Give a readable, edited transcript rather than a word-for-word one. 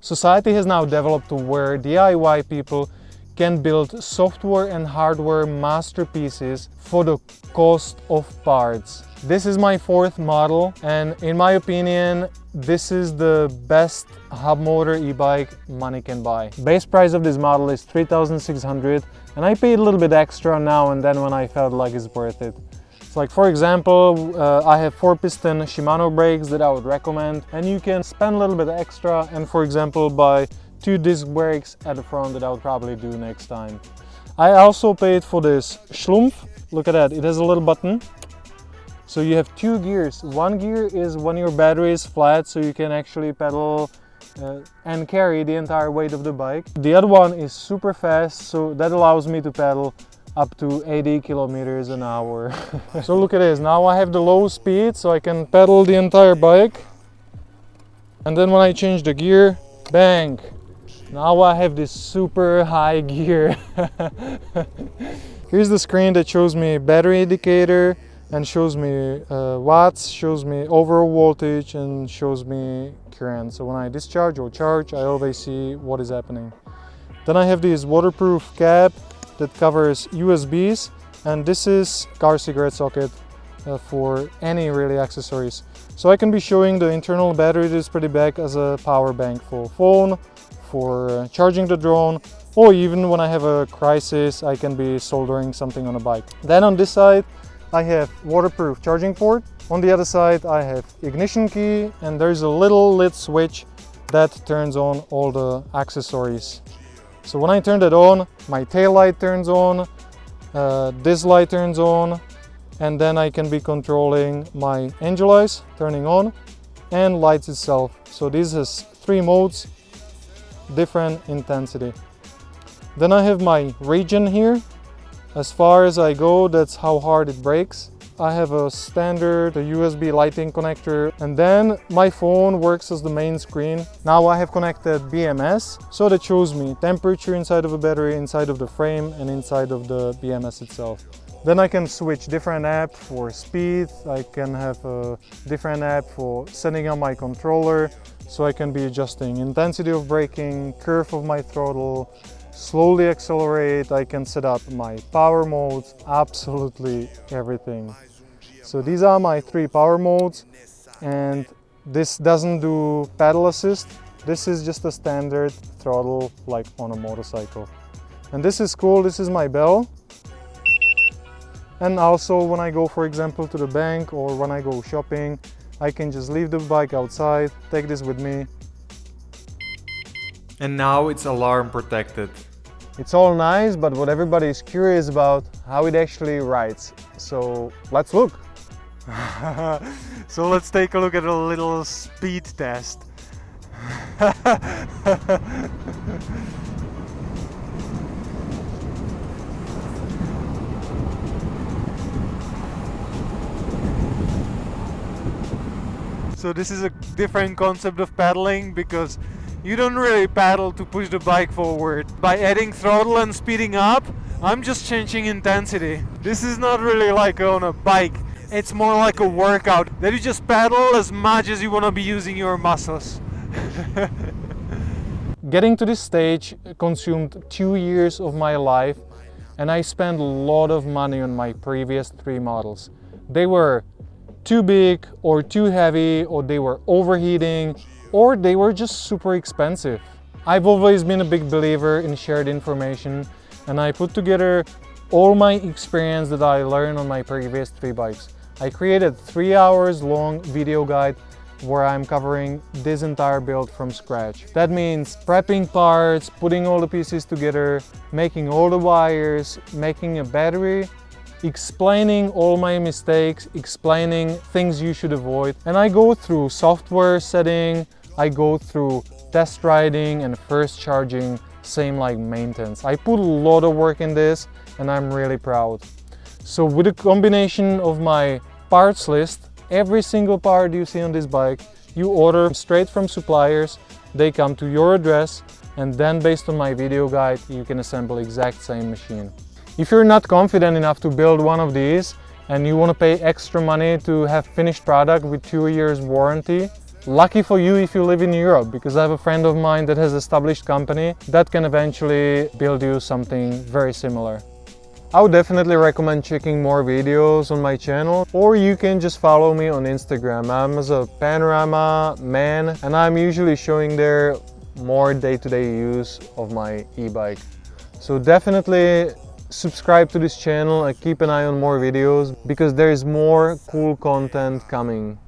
Society has now developed to where DIY people can build software and hardware masterpieces for the cost of parts. This is my fourth model, and in my opinion, this is the best hub motor e-bike money can buy. Base price of this model is 3,600, and I paid a little bit extra now and then when I felt like it's worth it. So like for example, I have 4-piston Shimano brakes that I would recommend, and you can spend a little bit extra and for example buy 2 disc brakes at the front that I would probably do next time. I also paid for this Schlumpf. Look at that, it has a little button. So you have 2 gears. One gear is when your battery is flat, so you can actually pedal and carry the entire weight of the bike. The other one is super fast, so that allows me to pedal up to 80 kilometers an hour. So look at this, now I have the low speed, so I can pedal the entire bike. And then when I change the gear, bang! Now I have this super high gear. Here's the screen that shows me battery indicator and shows me watts, shows me overall voltage and shows me current. So when I discharge or charge, I always see what is happening. Then I have this waterproof cap that covers USBs, and this is car cigarette socket for any really accessories. So I can be showing the internal battery display back as a power bank for phone, for charging the drone, or even when I have a crisis I can be soldering something on a bike. Then on this side I have waterproof charging port. On the other side I have ignition key, and there's a little lit switch that turns on all the accessories. So when I turn that on, my tail light turns on, this light turns on, and then I can be controlling my angel eyes turning on and lights itself. So this has 3 modes, different intensity. Then I have my region here. As far as I go, that's how hard it brakes. I have a standard USB lighting connector, and then my phone works as the main screen. Now I have connected BMS, so that shows me temperature inside of a battery, inside of the frame, and inside of the BMS itself. Then I can switch different app for speed. I can have a different app for setting up my controller, so I can be adjusting intensity of braking, curve of my throttle, slowly accelerate. I can set up my power modes, absolutely everything. So these are my 3 power modes, and this doesn't do pedal assist. This is just a standard throttle like on a motorcycle. And this is cool, this is my bell. And also when I go, for example, to the bank or when I go shopping, I can just leave the bike outside, take this with me. And now it's alarm protected. It's all nice, but what everybody is curious about, how it actually rides. So let's look. So let's take a look at a little speed test. So this is a different concept of pedaling, because you don't really pedal to push the bike forward. By adding throttle and speeding up, I'm just changing intensity. This is not really like on a bike. It's more like a workout that you just pedal as much as you want to be using your muscles. Getting to this stage consumed 2 years of my life, and I spent a lot of money on my previous 3 models. They were too big or too heavy, or they were overheating, or they were just super expensive. I've always been a big believer in shared information, and I put together all my experience that I learned on my previous 3 bikes. I created 3 hours long video guide where I'm covering this entire build from scratch. That means prepping parts, putting all the pieces together, making all the wires, making a battery, explaining all my mistakes, explaining things you should avoid. And I go through software setting, I go through test riding and first charging, same like maintenance. I put a lot of work in this, and I'm really proud. So with a combination of my parts list, every single part you see on this bike, you order straight from suppliers, they come to your address, and then based on my video guide, you can assemble exact same machine. If you're not confident enough to build one of these and you want to pay extra money to have finished product with 2 years warranty, Lucky for you if you live in Europe, because I have a friend of mine that has established company that can eventually build you something very similar. I would definitely recommend checking more videos on my channel, or you can just follow me on Instagram. I'm as a panorama man, and I'm usually showing there more day-to-day use of my e-bike. So definitely subscribe to this channel and keep an eye on more videos, because there is more cool content coming.